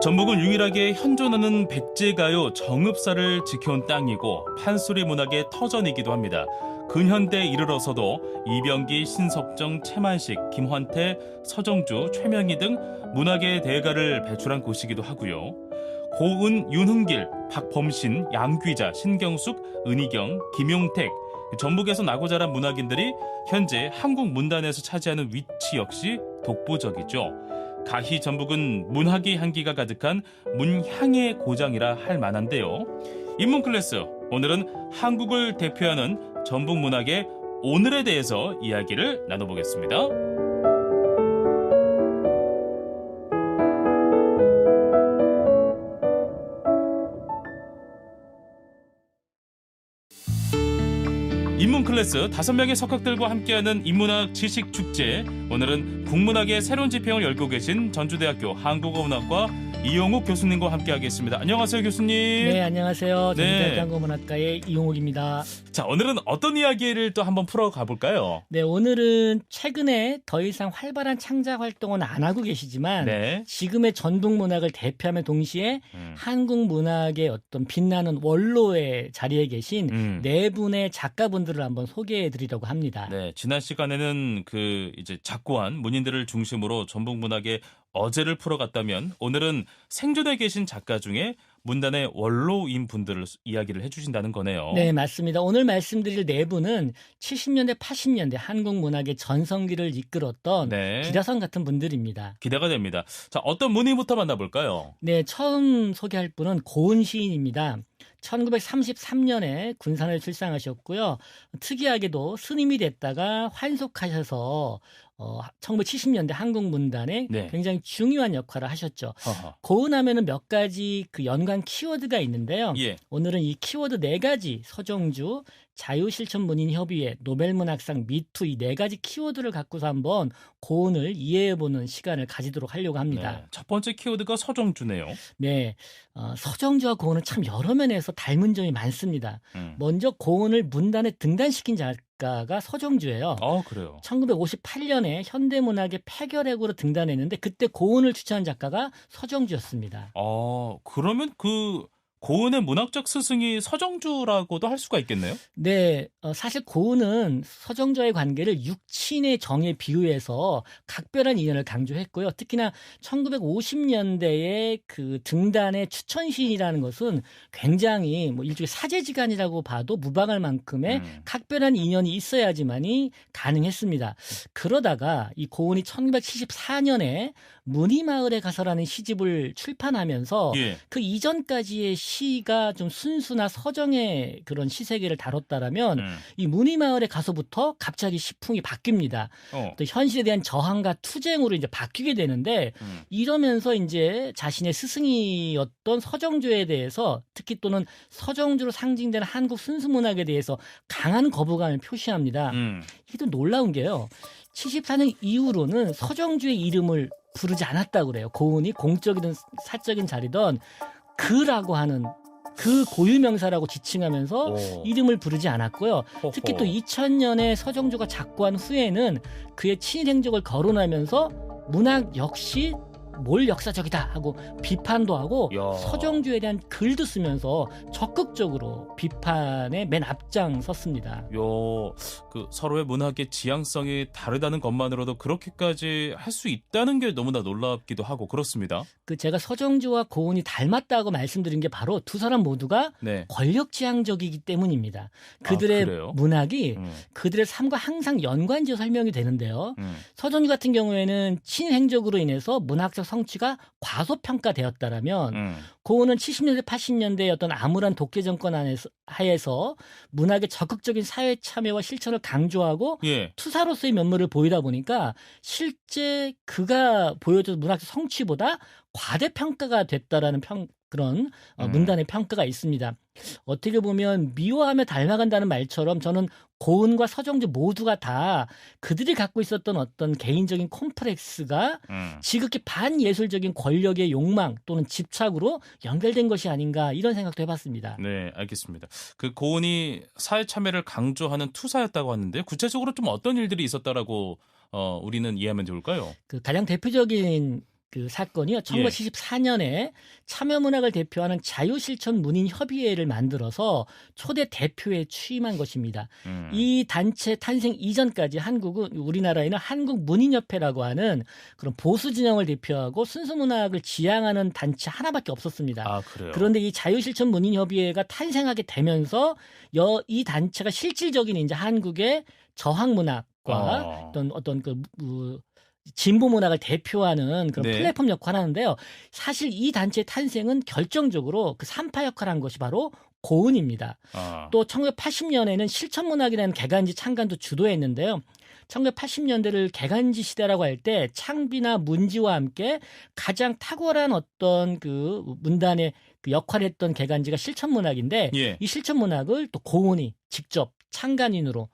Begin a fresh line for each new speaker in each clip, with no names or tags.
전북은 유일하게 현존하는 백제가요 정읍사를 지켜온 땅이고 판소리 문학의 터전이기도 합니다. 근현대에 이르러서도 이병기, 신석정, 채만식, 김환태, 서정주, 최명희 등 문학의 대가를 배출한 곳이기도 하고요. 고은, 윤흥길, 박범신, 양귀자, 신경숙, 은희경, 김용택, 전북에서 나고 자란 문학인들이 현재 한국 문단에서 차지하는 위치 역시 독보적이죠. 가히 전북은 문학의 향기가 가득한 문향의 고장이라 할 만한데요. 인문 클래스, 오늘은 한국을 대표하는 전북 문학의 오늘에 대해서 이야기를 나눠보겠습니다. 인문 클래스 5명의 석학들과 함께하는 인문학 지식축제. 오늘은 국문학의 새로운 지평을 열고 계신 전주대학교 한국어문학과 이용욱 교수님과 함께하겠습니다. 안녕하세요, 교수님.
네, 안녕하세요. 전주대학교
네.
한국어문학과의 이용욱입니다.
자, 오늘은 어떤 이야기를 또 한번 풀어가 볼까요?
네, 오늘은 최근에 더 이상 활발한 창작 활동은 안 하고 계시지만
네.
지금의 전북 문학을 대표하며 동시에 한국 문학의 어떤 빛나는 원로의 자리에 계신 네 분의 작가분들을 한번 소개해 드리려고 합니다.
네, 지난 시간에는 이제 작고한 문인들을 중심으로 전북 문학의 어제를 풀어갔다면 오늘은 생존해 계신 작가 중에 문단의 원로인 분들을 이야기를 해주신다는 거네요.
네, 맞습니다. 오늘 말씀드릴 네 분은 70년대, 80년대 한국 문학의 전성기를 이끌었던
네.
기라성 같은 분들입니다.
기대가 됩니다. 자, 어떤 문인부터 만나볼까요?
네, 처음 소개할 분은 고은 시인입니다. 1933년에 군산을 출생하셨고요. 특이하게도 스님이 됐다가 환속하셔서 1970년대 한국문단에
네.
굉장히 중요한 역할을 하셨죠.
허허.
고은하면은 몇 가지 그 연관 키워드가 있는데요.
예.
오늘은 이 키워드 4가지, 서정주, 자유실천문인협의회, 노벨문학상, 미투 이 4가지 키워드를 갖고서 한번 고은을 이해해보는 시간을 가지도록 하려고 합니다.
네. 첫 번째 키워드가 서정주네요.
네, 서정주와 고은은 참 여러 면에서 닮은 점이 많습니다.
음.
먼저 고은을 문단에 등단시킨 작가가 서정주예요.
그래요.
1958년에 현대문학의 폐결핵으로 등단했는데 그때 고은을 추천한 작가가 서정주였습니다.
그러면 고은의 문학적 스승이 서정주라고도 할 수가 있겠네요?
네, 사실 고은은 서정주와의 관계를 육친의 정에 비유해서 각별한 인연을 강조했고요. 특히나 1950년대의 그 등단의 추천시인이라는 것은 굉장히 일종의 사제지간이라고 봐도 무방할 만큼의 각별한 인연이 있어야지만이 가능했습니다. 그러다가 이 고은이 1974년에 문이마을에 가서라는 시집을 출판하면서
예.
그 이전까지의 시가 좀 순수나 서정의 그런 시세계를 다뤘다라면 이 문이마을에 가서부터 갑자기 시풍이 바뀝니다. 또 현실에 대한 저항과 투쟁으로 이제 바뀌게 되는데 이러면서 이제 자신의 스승이었던 서정주에 대해서 특히 또는 서정주로 상징되는 한국 순수문학에 대해서 강한 거부감을 표시합니다. 이게 또 놀라운 게요. 74년 이후로는 서정주의 이름을 부르지 않았다고 그래요. 고은이 공적이든 사적인 자리든 그라고 하는 그 고유명사라고 지칭하면서 이름을 부르지 않았고요. 특히 또 2000년에 서정주가 작고한 후에는 그의 친일 행적을 거론하면서 문학 역시 뭘 역사적이다 하고 비판도 하고
야.
서정주에 대한 글도 쓰면서 적극적으로 비판에 맨 앞장 섰습니다.
서로의 문학의 지향성이 다르다는 것만으로도 그렇게까지 할 수 있다는 게 너무나 놀랍기도 하고 그렇습니다.
제가 서정주와 고은이 닮았다고 말씀드린 게 바로 두 사람 모두가
네.
권력지향적이기 때문입니다. 그들의
그래요?
문학이 그들의 삶과 항상 연관지어 설명이 되는데요. 서정주 같은 경우에는 친일 행적으로 인해서 문학적 성취가 과소평가되었다라면 고은은 70년대 80년대의 어떤 암울한 독재 정권 하에서 문학의 적극적인 사회 참여와 실천을 강조하고
예.
투사로서의 면모를 보이다 보니까 실제 그가 보여준 문학적 성취보다 과대평가가 됐다라는 그런 문단의 평가가 있습니다. 어떻게 보면 미워하며 닮아간다는 말처럼 저는 고은과 서정주 모두가 다 그들이 갖고 있었던 어떤 개인적인 콤플렉스가 지극히 반예술적인 권력의 욕망 또는 집착으로 연결된 것이 아닌가 이런 생각도 해봤습니다.
네, 알겠습니다. 고은이 사회 참여를 강조하는 투사였다고 하는데 구체적으로 좀 어떤 일들이 있었다라고 우리는 이해하면 좋을까요?
가장 대표적인 그 사건이요. 1974년에 참여문학을 대표하는 자유실천문인협의회를 만들어서 초대 대표에 취임한 것입니다. 이 단체 탄생 이전까지 한국은 우리나라에는 한국문인협회라고 하는 그런 보수 진영을 대표하고 순수문학을 지향하는 단체 하나밖에 없었습니다.
아, 그래요?
그런데 이 자유실천문인협의회가 탄생하게 되면서 이 단체가 실질적인 이제 한국의 저항문학과 어떤 진보 문학을 대표하는 그런
네.
플랫폼 역할을 하는데요. 사실 이 단체의 탄생은 결정적으로 그 3파 역할을 한 것이 바로 고은입니다. 또 1980년에는 실천문학이라는 개간지 창간도 주도했는데요. 1980년대를 개간지 시대라고 할 때 창비나 문지와 함께 가장 탁월한 어떤 그 문단의 그 역할을 했던 개간지가 실천문학인데 이 실천문학을 또 고은이 직접 창간인으로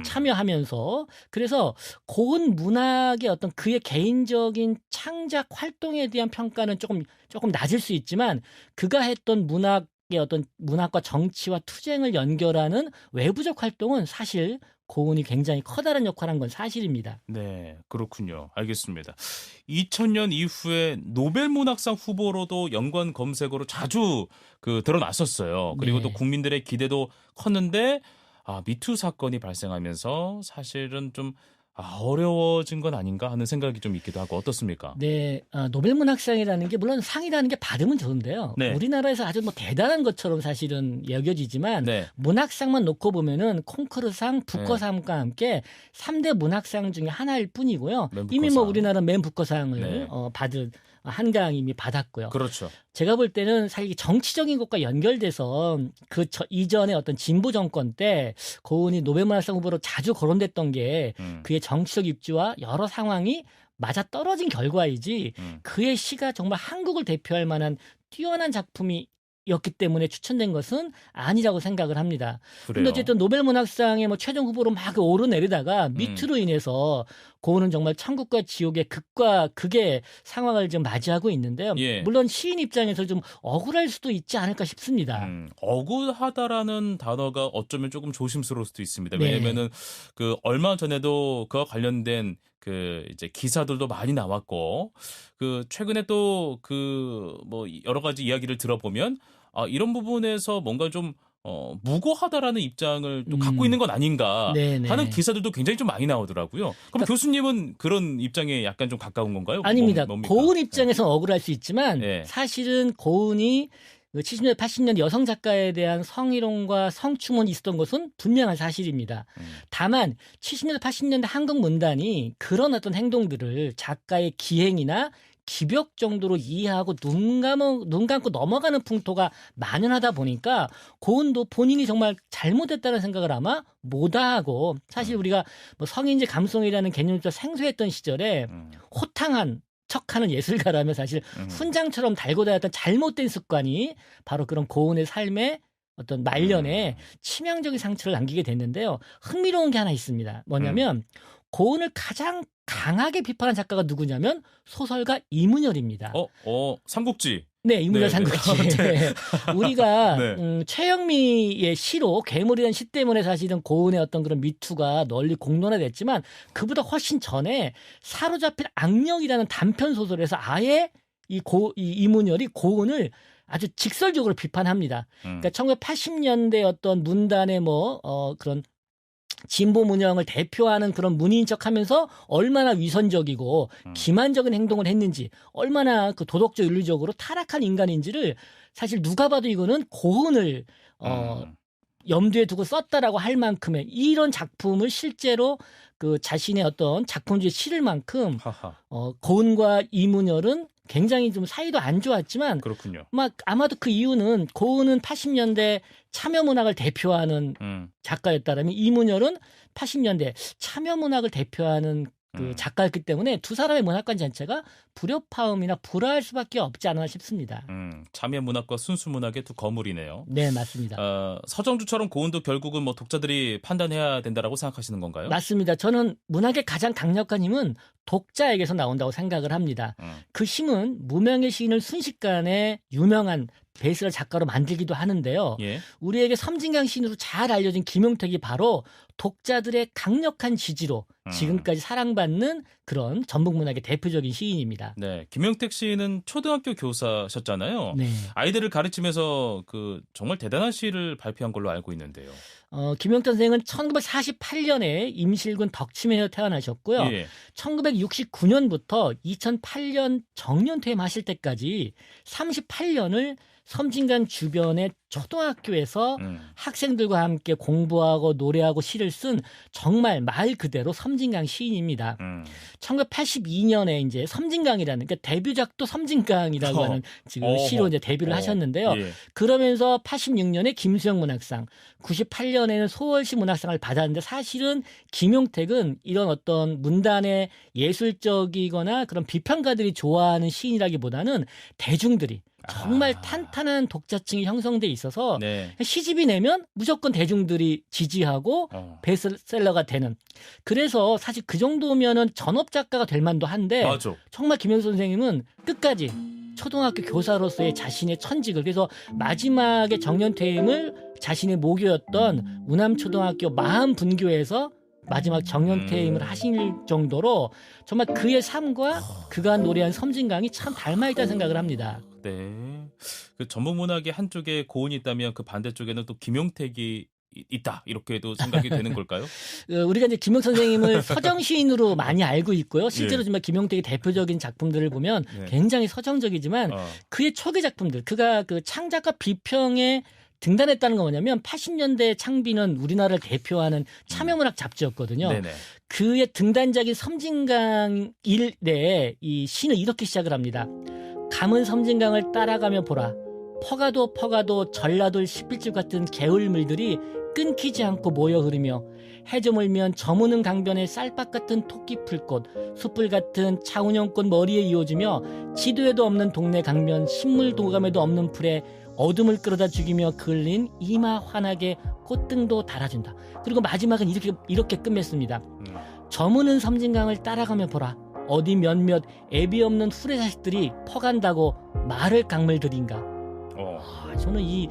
참여하면서 그래서 고은 문학의 어떤 그의 개인적인 창작 활동에 대한 평가는 조금 낮을 수 있지만 그가 했던 문학의 어떤 문학과 정치와 투쟁을 연결하는 외부적 활동은 사실 고은이 굉장히 커다란 역할을 한 건 사실입니다.
네, 그렇군요. 알겠습니다. 2000년 이후에 노벨문학상 후보로도 연관 검색어로 자주 드러났었어요. 그리고
네.
또 국민들의 기대도 컸는데 미투 사건이 발생하면서 사실은 좀 어려워진 건 아닌가 하는 생각이 좀 있기도 하고 어떻습니까?
네, 노벨문학상이라는 게 물론 상이라는 게 받으면 좋은데요.
네.
우리나라에서 아주 뭐 대단한 것처럼 사실은 여겨지지만
네.
문학상만 놓고 보면은 콩쿠르상, 부커상과 함께 3대 문학상 중에 하나일 뿐이고요. 이미 뭐 우리나라 맨 부커상을 받은 한강 이미 받았고요.
그렇죠.
제가 볼 때는 사실 정치적인 것과 연결돼서 이전에 어떤 진보 정권 때 고은이 노벨문학상 후보로 자주 거론됐던 게 그의 정치적 입지와 여러 상황이 맞아 떨어진 결과이지 그의 시가 정말 한국을 대표할 만한 뛰어난 작품이었기 때문에 추천된 것은 아니라고 생각을 합니다. 그런데 어쨌든 노벨문학상의 뭐 최종 후보로 막 오르내리다가 미투로 인해서 고은은 정말 천국과 지옥의 극과 극의 상황을 좀 맞이하고 있는데요. 물론 시인 입장에서 좀 억울할 수도 있지 않을까 싶습니다.
억울하다라는 단어가 어쩌면 조금 조심스러울 수도 있습니다. 왜냐면은 얼마 전에도 그와 관련된 이제 기사들도 많이 나왔고 최근에 또 뭐 여러 가지 이야기를 들어보면 이런 부분에서 뭔가 좀 무고하다라는 입장을 또 갖고 있는 건 아닌가 하는 기사들도 굉장히 좀 많이 나오더라고요. 그럼 교수님은 그런 입장에 약간 좀 가까운 건가요?
아닙니다. 고은 입장에서는 억울할 수 있지만 사실은 고은이 70년대, 80년대 여성 작가에 대한 성희롱과 성추문이 있었던 것은 분명한 사실입니다. 다만 70년대, 80년대 한국 문단이 그런 어떤 행동들을 작가의 기행이나 기벽 정도로 이해하고 눈 감고 넘어가는 풍토가 만연하다 보니까 고은도 본인이 정말 잘못했다는 생각을 아마 못하고 사실 우리가 뭐 성인지 감성이라는 개념조차 생소했던 시절에 호탕한 척하는 예술가라면 사실 훈장처럼 달고 다녔던 잘못된 습관이 바로 그런 고은의 삶의 어떤 말년에 치명적인 상처를 남기게 됐는데요. 흥미로운 게 하나 있습니다. 뭐냐면 고은을 가장 강하게 비판한 작가가 누구냐면 소설가 이문열입니다.
삼국지.
네, 이문열 삼국지. 우리가 최영미의 시로 괴물이라는 시 때문에 사실은 고은의 어떤 그런 미투가 널리 공론화됐지만 그보다 훨씬 전에 사로잡힌 악령이라는 단편 소설에서 아예 이문열이 고은을 아주 직설적으로 비판합니다. 그러니까 1980년대 어떤 문단의 그런 진보 문형을 대표하는 그런 문인 척하면서 얼마나 위선적이고 기만적인 행동을 했는지 얼마나 도덕적 윤리적으로 타락한 인간인지를 사실 누가 봐도 이거는 고은을 염두에 두고 썼다라고 할 만큼의 이런 작품을 실제로 자신의 어떤 작품 중에 실을 만큼 고은과 이문열은 굉장히 좀 사이도 안 좋았지만
그렇군요.
아마도 그 이유는 고은은 80년대 참여문학을 대표하는 작가였다라면 이문열은 80년대 참여문학을 대표하는 작가였기 때문에 두 사람의 문학관 자체가 불협화음이나 불화할 수밖에 없지 않나 싶습니다.
참여문학과 순수문학의 두 거물이네요.
네, 맞습니다.
서정주처럼 고은도 결국은 독자들이 판단해야 된다라고 생각하시는 건가요?
맞습니다. 저는 문학의 가장 강력한 힘은 독자에게서 나온다고 생각을 합니다. 그 힘은 무명의 시인을 순식간에 유명한 베스트셀러 작가로 만들기도 하는데요. 우리에게 섬진강 시인으로 잘 알려진 김용택이 바로 독자들의 강력한 지지로 지금까지 사랑받는 그런 전북문학의 대표적인 시인입니다.
네, 김용택 시인은 초등학교 교사셨잖아요.
네.
아이들을 가르치면서 그 정말 대단한 시를 발표한 걸로 알고 있는데요.
김용택 선생은 1948년에 임실군 덕침에서 태어나셨고요.
예.
1969년부터 2008년 정년 퇴임하실 때까지 38년을 섬진강 주변의 초등학교에서 학생들과 함께 공부하고 노래하고 시를 쓴 정말 말 그대로 섬진강 시인입니다. 1982년에 이제 섬진강이라는 그러니까 데뷔작도 섬진강이라고 하는 지금 시로 이제 데뷔를 하셨는데요.
예.
그러면서 86년에 김수영 문학상, 98년에는 소월시 문학상을 받았는데 사실은 김용택은 이런 어떤 문단의 예술적이거나 그런 비평가들이 좋아하는 시인이라기보다는 대중들이 정말 탄탄한 독자층이 형성돼 있어서
네.
시집이 내면 무조건 대중들이 지지하고 베스트셀러가 되는. 그래서 사실 그 정도면은 전업 작가가 될 만도 한데
맞아.
정말 김현수 선생님은 끝까지 초등학교 교사로서의 자신의 천직을 그래서 마지막에 정년퇴임을 자신의 모교였던 우남초등학교 마한분교에서 마지막 정년퇴임을 하실 정도로 정말 그의 삶과 그가 노래한 섬진강이 참 닮아있다는 생각을 합니다.
네. 그 전북문학의 한쪽에 고은이 있다면 그 반대쪽에는 또 김용택이 있다 이렇게도 생각이 되는 걸까요?
우리가 이제 김용택 선생님을 서정 시인으로 많이 알고 있고요. 실제로 정말 김용택의 대표적인 작품들을 보면 굉장히 서정적이지만 그의 초기 작품들, 그가 그 창작과 비평에 등단했다는 건 뭐냐면 80년대 창비는 우리나라를 대표하는 참여문학 잡지였거든요.
네네.
그의 등단작인 섬진강 일내에 이 시는 이렇게 시작을 합니다. 감은 섬진강을 따라가며 보라. 퍼가도 전라돌 시필집 같은 개울물들이 끊기지 않고 모여 흐르며 해저물면 저무는 강변에 쌀밥 같은 토끼풀꽃, 숯불 같은 차운영꽃 머리에 이어지며 지도에도 없는 동네 강변, 식물 도감에도 없는 풀에 어둠을 끌어다 죽이며 그을린 이마 환하게 꽃등도 달아준다. 그리고 마지막은 이렇게 끝맺습니다. 저무는 섬진강을 따라가며 보라. 어디 몇몇 애비 없는 후레 자식들이 퍼간다고 말을 강물들인가. 저는 이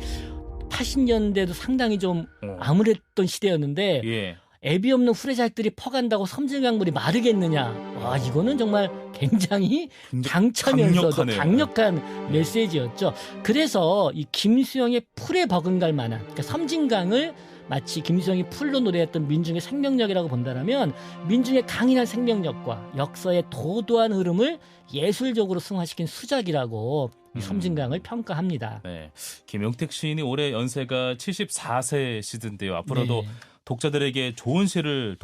80년대도 상당히 좀 암울했던 시대였는데
예.
애비 없는 후레 자식들이 퍼간다고 섬진강물이 마르겠느냐. 와, 이거는 정말 굉장히 당차면서도 강력한 메시지였죠. 그래서 이 김수영의 풀에 버금갈 만한 그러니까 섬진강을 마치 김수영이 풀로 노래했던 민중의 생명력이라고 본다면 민중의 강인한 생명력과 역사의 도도한 흐름을 예술적으로 승화시킨 수작이라고 이 섬진강을 평가합니다.
네. 김용택 시인이 올해 연세가 74세시던데요. 앞으로도 독자들에게 좋은 시를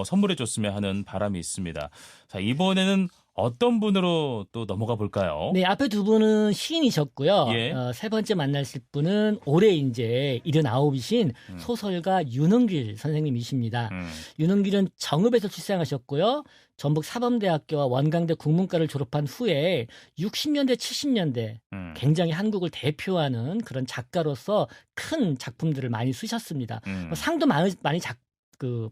선물해 줬으면 하는 바람이 있습니다. 자, 이번에는 어떤 분으로 또 넘어가 볼까요?
네, 앞에 두 분은 시인이셨고요.
예.
세 번째 만나실 분은 올해 이제 79이신 소설가 윤은길 선생님이십니다. 윤은길은 정읍에서 출생하셨고요. 전북 사범대학교와 원광대 국문과를 졸업한 후에 60년대, 70년대 굉장히 한국을 대표하는 그런 작가로서 큰 작품들을 많이 쓰셨습니다. 상도 많이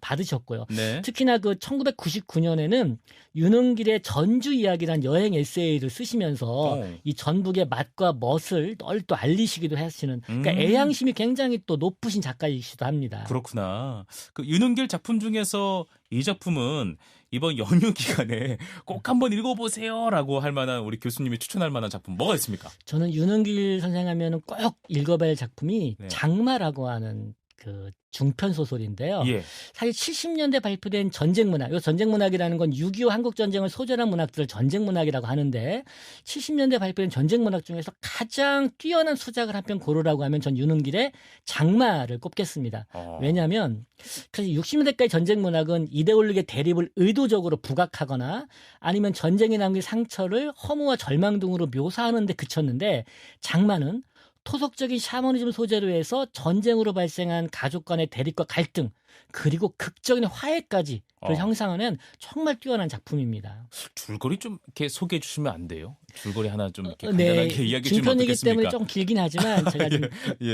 받으셨고요.
네.
특히나 그 1999년에는 윤은길의 전주 이야기란 여행 에세이를 쓰시면서 이 전북의 맛과 멋을 널 또 알리시기도 하시는 그러니까 애양심이 굉장히 또 높으신 작가이시기도 합니다.
그렇구나. 그 윤은길 작품 중에서 이 작품은 이번 연휴 기간에 꼭 한번 읽어보세요라고 할 만한 우리 교수님이 추천할 만한 작품 뭐가 있습니까?
저는 윤은길 선생 하면은 꼭 읽어봐야 할 작품이 장마라고 하는 그 중편 소설인데요.
예.
사실 70년대 발표된 전쟁문학, 이 전쟁문학이라는 건 6.25 한국전쟁을 소재로 한 문학들을 전쟁문학이라고 하는데 70년대 발표된 전쟁문학 중에서 가장 뛰어난 수작을 한 편 고르라고 하면 전 윤은길의 장마를 꼽겠습니다. 왜냐하면 60년대까지 전쟁문학은 이데올로기의 대립을 의도적으로 부각하거나 아니면 전쟁에 남긴 상처를 허무와 절망 등으로 묘사하는 데 그쳤는데 장마는 토속적인 샤머니즘 소재로 해서 전쟁으로 발생한 가족 간의 대립과 갈등 그리고 극적인 화해까지 형상하는 정말 뛰어난 작품입니다.
줄거리 좀 이렇게 소개해 주시면 안 돼요? 줄거리 하나 좀 이렇게 간단하게 이야기해 주시면 어떻겠습니까?
중편이기 때문에 좀 길긴 하지만 제가 좀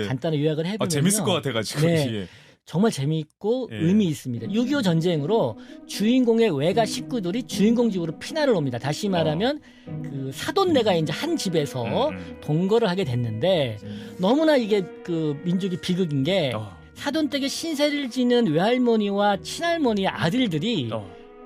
간단히 요약을 해보면요.
재밌을 것 같아가지고.
네. 정말 재미있고 의미 있습니다. 6.25 전쟁으로 주인공의 외가 식구들이 주인공 집으로 피난을 옵니다. 다시 말하면 그 사돈네가 이제 한 집에서 동거를 하게 됐는데 너무나 이게 그 민족이 비극인 게 사돈댁에 신세를 지는 외할머니와 친할머니의 아들들이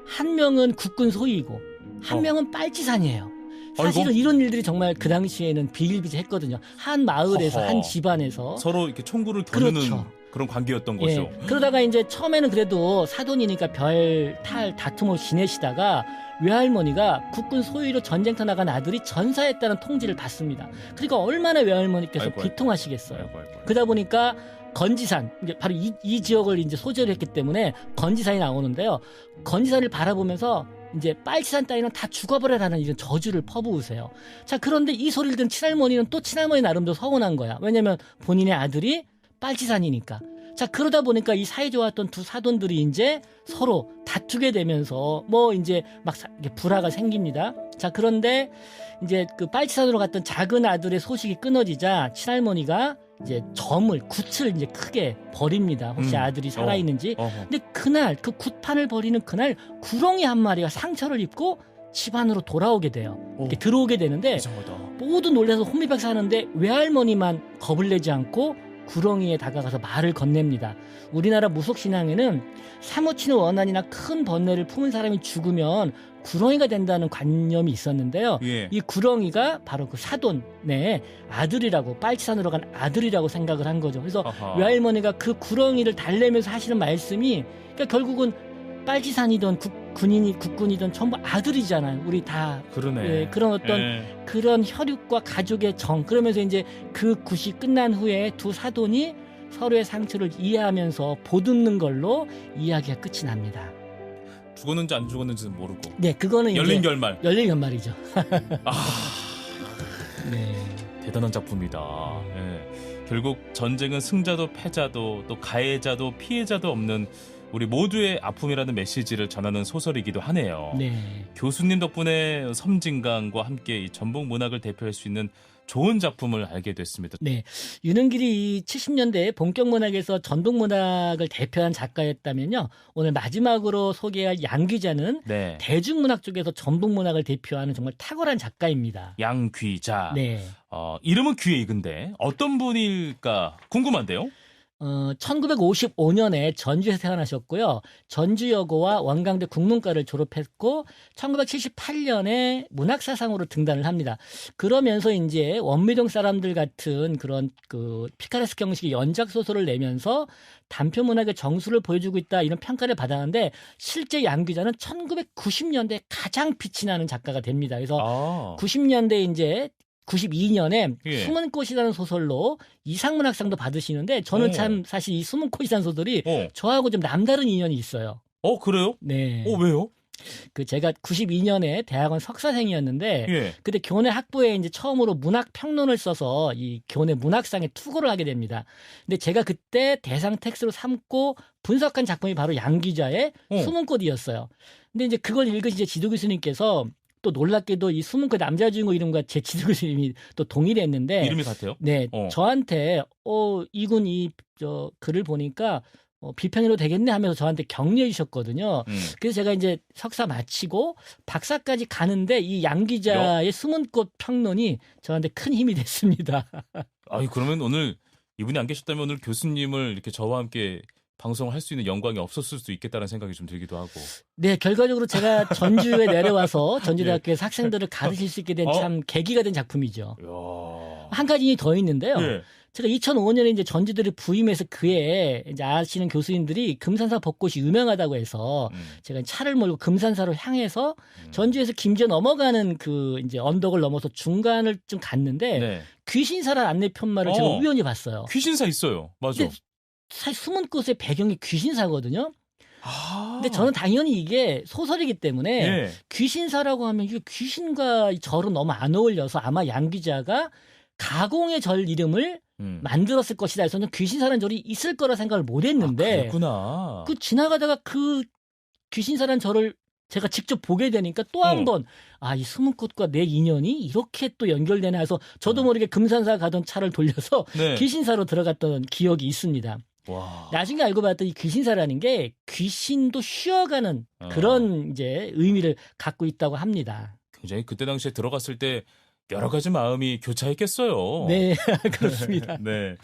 한 명은 국군 소위이고 한 명은 빨치산이에요. 사실은
아이고.
이런 일들이 정말 그 당시에는 비일비재했거든요. 한 마을에서
허허.
한 집안에서
서로 이렇게 총구를 겨누는
그렇죠.
그런 관계였던 거죠.
그러다가 이제 처음에는 그래도 사돈이니까 별 탈 다툼 없이 지내시다가 외할머니가 국군 소위로 전쟁터 나간 아들이 전사했다는 통지를 받습니다. 그러니까 얼마나 외할머니께서
아이고,
비통하시겠어요.
아이고.
그러다 보니까 건지산, 이제 바로 이 지역을 이제 소재로 했기 때문에 건지산이 나오는데요. 건지산을 바라보면서 이제 빨치산 따위는 다 죽어버려라는 이런 저주를 퍼부으세요. 자, 그런데 이 소리를 든 친할머니는 또 친할머니 나름대로 서운한 거야. 왜냐면 본인의 아들이 빨치산이니까. 자, 그러다 보니까 이 사이 좋았던 두 사돈들이 이제 서로 다투게 되면서 뭐 이제 막 불화가 생깁니다. 자, 그런데 이제 그 빨치산으로 갔던 작은 아들의 소식이 끊어지자 친할머니가 이제 굿을 이제 크게 버립니다. 혹시 아들이 살아있는지. 근데 그날 그 굿판을 버리는 그날 구렁이 한 마리가 상처를 입고 집 안으로 돌아오게 돼요. 이렇게 들어오게 되는데
이상하다.
모두 놀라서 혼비백산하는데 외할머니만 겁을 내지 않고 구렁이에 다가가서 말을 건넵니다. 우리나라 무속신앙에는 사무치는 원한이나 큰 번뇌를 품은 사람이 죽으면 구렁이가 된다는 관념이 있었는데요.
예.
이 구렁이가 바로 그 사돈의 아들이라고, 빨치산으로 간 아들이라고 생각을 한 거죠. 그래서
아하.
외할머니가 그 구렁이를 달래면서 하시는 말씀이, 그러니까 결국은 빨치산이든 국군이든 전부 아들이잖아요. 우리 다.
그러네.
예, 그런 어떤 그런 혈육과 가족의 정, 그러면서 이제 그 굿이 끝난 후에 두 사돈이 서로의 상처를 이해하면서 보듬는 걸로 이야기가 끝이 납니다.
죽었는지 안 죽었는지는 모르고.
네, 그거는
열린
이제
결말.
열린 결말이죠.
네. 대단한 작품이다. 예. 결국 전쟁은 승자도 패자도 또 가해자도 피해자도 없는 우리 모두의 아픔이라는 메시지를 전하는 소설이기도 하네요.
네.
교수님 덕분에 섬진강과 함께 이 전북 문학을 대표할 수 있는 좋은 작품을 알게 됐습니다.
네. 윤은길이 70년대 본격 문학에서 전북 문학을 대표한 작가였다면요. 오늘 마지막으로 소개할 양귀자는
네.
대중문학 쪽에서 전북 문학을 대표하는 정말 탁월한 작가입니다.
양귀자.
네.
이름은 귀에 익은데 어떤 분일까 궁금한데요?
1955년에 전주에서 태어나셨고요. 전주여고와 원광대 국문과를 졸업했고 1978년에 문학사상으로 등단을 합니다. 그러면서 이제 원미동 사람들 같은 그런 그 피카레스 형식의 연작 소설을 내면서 단편 문학의 정수를 보여주고 있다 이런 평가를 받았는데 실제 양귀자는 1990년대에 가장 빛이 나는 작가가 됩니다. 그래서 90년대 이제 92년에
예.
숨은 꽃이라는 소설로 이상문학상도 받으시는데 저는 참 사실 이 숨은 꽃이라는 소설이 저하고 좀 남다른 인연이 있어요.
그래요?
네.
왜요?
그 제가 92년에 대학원 석사생이었는데
예.
그때 교내 학부에 이제 처음으로 문학 평론을 써서 이 교내 문학상에 투고를 하게 됩니다. 근데 제가 그때 대상 텍스트로 삼고 분석한 작품이 바로 양귀자의 숨은 꽃이었어요. 근데 이제 그걸 읽으신 이제 지도 교수님께서 또 놀랍게도 이 숨은 꽃 남자 주인공 이름과 제 지도 교수님이 또 동일히 했는데
이름이 같아요?
네, 저한테 이군 저 글을 보니까 비평해도 되겠네 하면서 저한테 격려해 주셨거든요. 그래서 제가 이제 석사 마치고 박사까지 가는데 이 양귀자의 숨은 꽃 평론이 저한테 큰 힘이 됐습니다.
그러면 오늘 이분이 안 계셨다면 오늘 교수님을 이렇게 저와 함께 방송을 할 수 있는 영광이 없었을 수도 있겠다는 생각이 좀 들기도 하고.
네, 결과적으로 제가 전주에 내려와서 전주대학교에서 학생들을 가르칠 수 있게 된 참 계기가 된 작품이죠. 한 가지 더 있는데요.
네.
제가 2005년에 이제 전주대를 부임해서 그해 이제 아시는 교수님들이 금산사 벚꽃이 유명하다고 해서 제가 차를 몰고 금산사로 향해서 전주에서 김제 넘어가는 그 이제 언덕을 넘어서 중간을 좀 갔는데 귀신사라는 안내 편말을 제가 우연히 봤어요.
귀신사 있어요. 맞아.
사실 숨은 꽃의 배경이 귀신사거든요. 근데 저는 당연히 이게 소설이기 때문에 귀신사라고 하면 이게 귀신과 이 절은 너무 안 어울려서 아마 양귀자가 가공의 절 이름을 만들었을 것이다 해서는 귀신사라는 절이 있을 거라 생각을 못 했는데
그랬구나.
그 지나가다가 그 귀신사라는 절을 제가 직접 보게 되니까 또 한 번 이 숨은 꽃과 내 인연이 이렇게 또 연결되나 해서 저도 모르게 금산사 가던 차를 돌려서 귀신사로 들어갔던 기억이 있습니다.
와.
나중에 알고 봤더니 이 귀신사라는 게 귀신도 쉬어가는 그런 이제 의미를 갖고 있다고 합니다.
굉장히 그때 당시에 들어갔을 때 여러 가지 마음이 교차했겠어요.
네, 그렇습니다.
네.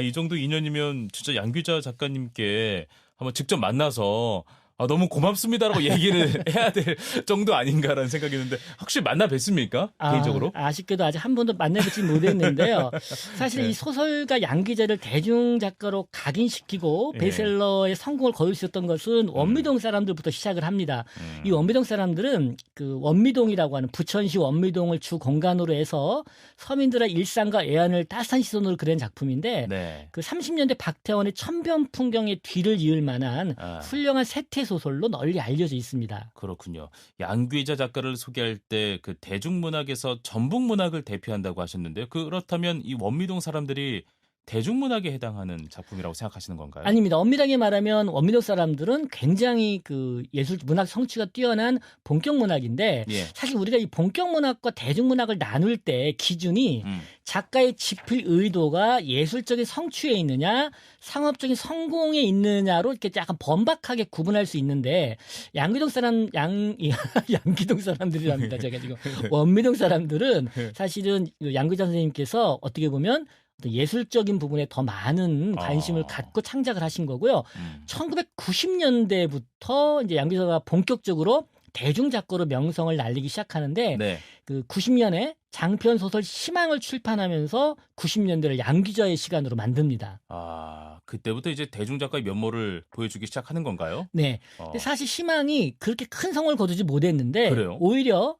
이 정도 인연이면 진짜 양 기자 작가님께 한번 직접 만나서 너무 고맙습니다라고 얘기를 해야 될 정도 아닌가라는 생각이 드는데 혹시 만나 뵀습니까? 개인적으로?
아쉽게도 아직 한 번도 만나뵙지 못했는데요. 사실
네.
이 소설가 양 기자를 대중작가로 각인시키고 베스트셀러의 성공을 거둘 수 있었던 것은 원미동 사람들부터 시작을 합니다. 이 원미동 사람들은 그 원미동이라고 하는 부천시 원미동을 주 공간으로 해서 서민들의 일상과 애환을 따스한 시선으로 그린 작품인데
네.
그 30년대 박태원의 천변 풍경의 뒤를 이을 만한 훌륭한 세태 소설로 널리 알려져 있습니다.
그렇군요. 양 기자 작가를 소개할 때 그 대중문학에서 전북문학을 대표한다고 하셨는데요. 그렇다면 이 원미동 사람들이 대중문학에 해당하는 작품이라고 생각하시는 건가요?
아닙니다. 엄밀하게 말하면 원미동 사람들은 굉장히 그 예술 문학 성취가 뛰어난 본격 문학인데 사실 우리가 이 본격 문학과 대중문학을 나눌 때 기준이 작가의 집필 의도가 예술적인 성취에 있느냐 상업적인 성공에 있느냐로 이렇게 약간 번박하게 구분할 수 있는데 양기동 사람들이랍니다. 제가 지금 원미동 사람들은 사실은 양기자 선생님께서 어떻게 보면 예술적인 부분에 더 많은 관심을 갖고 창작을 하신 거고요. 1990년대부터 이제 양 기자가 본격적으로 대중작가로 명성을 날리기 시작하는데 그 90년에 장편 소설 희망을 출판하면서 90년대를 양 기자의 시간으로 만듭니다.
그때부터 이제 대중작가의 면모를 보여주기 시작하는 건가요?
네. 근데 사실 희망이 그렇게 큰 성을 거두지 못했는데
그래요?
오히려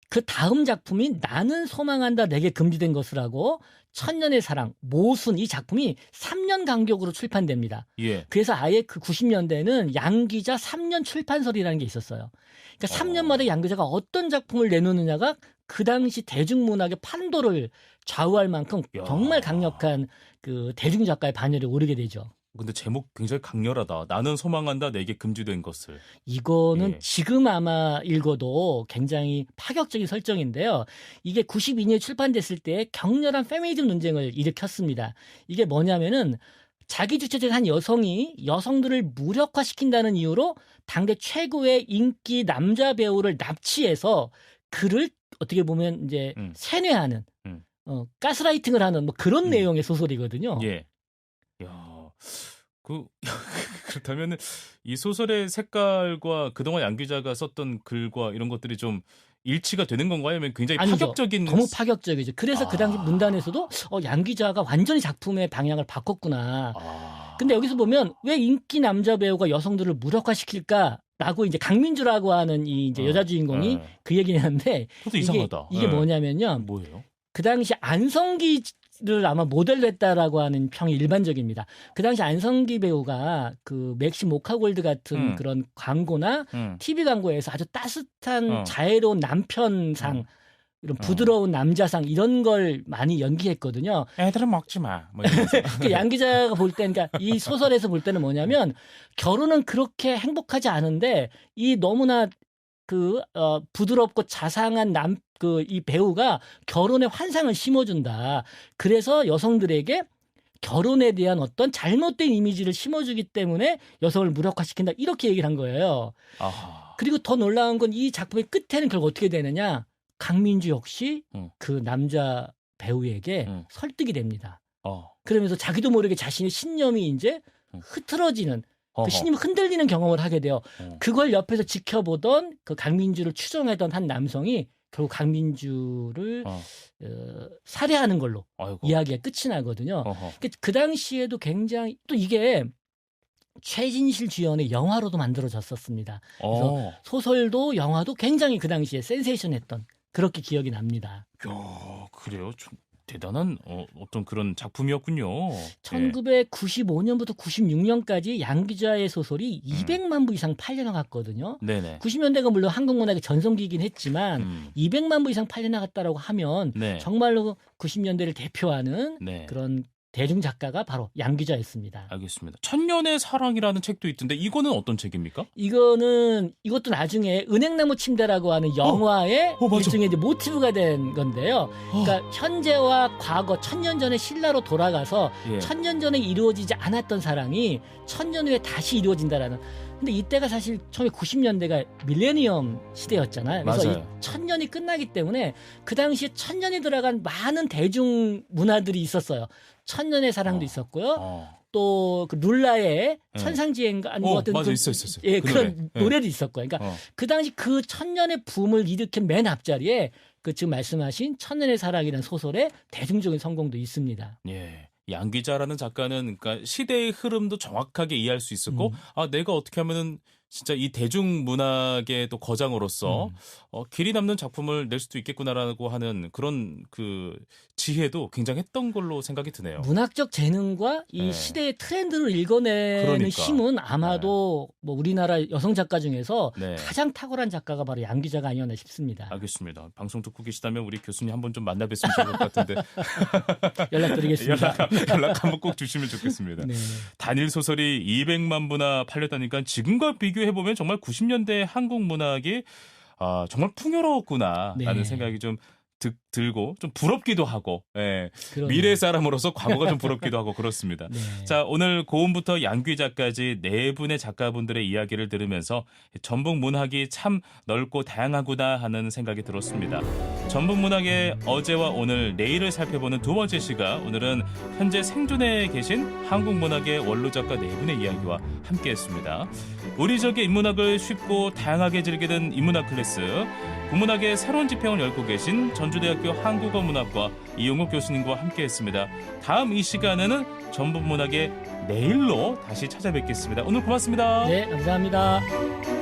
그 다음 작품인 나는 소망한다 내게 금지된 것이라고 천년의 사랑, 모순 이 작품이 3년 간격으로 출판됩니다. 그래서 아예 그 90년대에는 양 기자 3년 출판설이라는 게 있었어요. 그러니까 3년마다 양 기자가 어떤 작품을 내놓느냐가 그 당시 대중문학의 판도를 좌우할 만큼 정말 강력한 그 대중작가의 반열에 오르게 되죠.
근데 제목 굉장히 강렬하다. 나는 소망한다 내게 금지된 것을.
이거는 지금 아마 읽어도 굉장히 파격적인 설정인데요. 이게 92년에 출판됐을 때 격렬한 페미니즘 논쟁을 일으켰습니다. 이게 뭐냐면은 자기 주체적인 한 여성이 여성들을 무력화시킨다는 이유로 당대 최고의 인기 남자 배우를 납치해서 그를 어떻게 보면 이제 세뇌하는 가스라이팅을 하는 뭐 그런 내용의 소설이거든요.
그렇다면 이 소설의 색깔과 그동안 양 기자가 썼던 글과 이런 것들이 좀 일치가 되는 건가요? 아니면 굉장히
아니죠.
파격적인?
너무 파격적이죠. 그래서 그 당시 문단에서도 양 기자가 완전히 작품의 방향을 바꿨구나. 근데 여기서 보면 왜 인기 남자 배우가 여성들을 무력화시킬까라고 이제 강민주라고 하는 이 이제 여자 주인공이 그 얘기를 하는데
그것도 이상하다.
이게 뭐냐면요.
뭐예요?
그 당시 안성기를 아마 모델로 했다라고 하는 평이 일반적입니다. 그 당시 안성기 배우가 그 맥시 모카골드 같은 그런 광고나 TV 광고에서 아주 따뜻한 자애로운 남편상 이런 부드러운 남자상 이런 걸 많이 연기했거든요.
애들은 먹지 마. 뭐 이러면서.
양 기자가 볼 때, 그러니까 이 소설에서 볼 때는 뭐냐면 결혼은 그렇게 행복하지 않은데 이 너무나 부드럽고 자상한 이 배우가 결혼의 환상을 심어준다. 그래서 여성들에게 결혼에 대한 어떤 잘못된 이미지를 심어주기 때문에 여성을 무력화시킨다. 이렇게 얘기를 한 거예요. 그리고 더 놀라운 건 이 작품의 끝에는 결국 어떻게 되느냐. 강민주 역시 그 남자 배우에게 설득이 됩니다. 그러면서 자기도 모르게 자신의 신념이 이제 흐트러지는 그 신념이 흔들리는 경험을 하게 돼요. 그걸 옆에서 지켜보던 그 강민주를 추종하던 한 남성이 결국 강민주를 살해하는 걸로 이야기가 끝이 나거든요. 그 당시에도 굉장히 또 이게 최진실 주연의 영화로도 만들어졌었습니다. 그래서 소설도 영화도 굉장히 그 당시에 센세이션했던 그렇게 기억이 납니다.
그래요? 좀 대단한 어떤 그런 작품이었군요.
1995년부터 96년까지 양 기자의 소설이 200만 부 이상 팔려나갔거든요. 90년대가 물론 한국 문학의 전성기이긴 했지만 200만 부 이상 팔려나갔다라고 하면 정말로 90년대를 대표하는 그런 대중 작가가 바로 양 기자였습니다.
알겠습니다. 천년의 사랑이라는 책도 있던데 이거는 어떤 책입니까?
이것도 나중에 은행나무 침대라고 하는 영화의 일종의 이제 모티브가 된 건데요. 그러니까 현재와 과거 1000년 전에 신라로 돌아가서 1000년 전에 이루어지지 않았던 사랑이 1000년 후에 다시 이루어진다라는 근데 이때가 사실 1990년대가 밀레니엄 시대였잖아요. 그래서
맞아요.
이 천년이 끝나기 때문에 그 당시에 천년이 들어간 많은 대중 문화들이 있었어요. 천년의 사랑도 있었고요. 또 그 룰라의 천상지행가 아니 어떤
맞아,
그,
있었어요.
예,
그
그런
노래.
노래도 있었고요. 그러니까 그 당시 그 천년의 붐을 일으킨 맨 앞자리에 그 지금 말씀하신 천년의 사랑이라는 소설의 대중적인 성공도 있습니다.
예. 양 기자라는 작가는 그러니까 시대의 흐름도 정확하게 이해할 수 있었고 내가 어떻게 하면은 진짜 이 대중문학의 또 거장으로서 길이 남는 작품을 낼 수도 있겠구나라고 하는 그런 그 지혜도 굉장했던 걸로 생각이 드네요.
문학적 재능과 이
네.
시대의 트렌드를 읽어내는
그러니까.
힘은 아마도 뭐 우리나라 여성 작가 중에서
네.
가장 탁월한 작가가 바로 양 기자가 아니었나 싶습니다.
알겠습니다. 방송 듣고 계시다면 우리 교수님 한번 좀 만나 뵀으면 좋을 것 같은데
연락드리겠습니다.
연락 한번 꼭 주시면 좋겠습니다.
네.
단일 소설이 200만 부나 팔렸다니까 지금과 비교해보면 정말 90년대 한국 문학이 정말 풍요로웠구나라는
네.
생각이 좀 들고 좀 부럽기도 하고
그러네요.
미래 사람으로서 과거가 좀 부럽기도 하고 그렇습니다.
네.
자, 오늘 고음부터 양귀자까지 네 분의 작가분들의 이야기를 들으면서 전북 문학이 참 넓고 다양하구나 하는 생각이 들었습니다. 전북 문학의 어제와 오늘, 내일을 살펴보는 두 번째 시간, 오늘은 현재 생존해 계신 한국 문학의 원로 작가 네 분의 이야기와 함께했습니다. 우리 지역의 인문학을 쉽고 다양하게 즐기는 인문학 클래스, 국문학의 새로운 지평을 열고 계신 전주대학교 한국어문학과 이용욱 교수님과 함께했습니다. 다음 이 시간에는 전북 문학의 내일로 다시 찾아뵙겠습니다. 오늘 고맙습니다.
네, 감사합니다.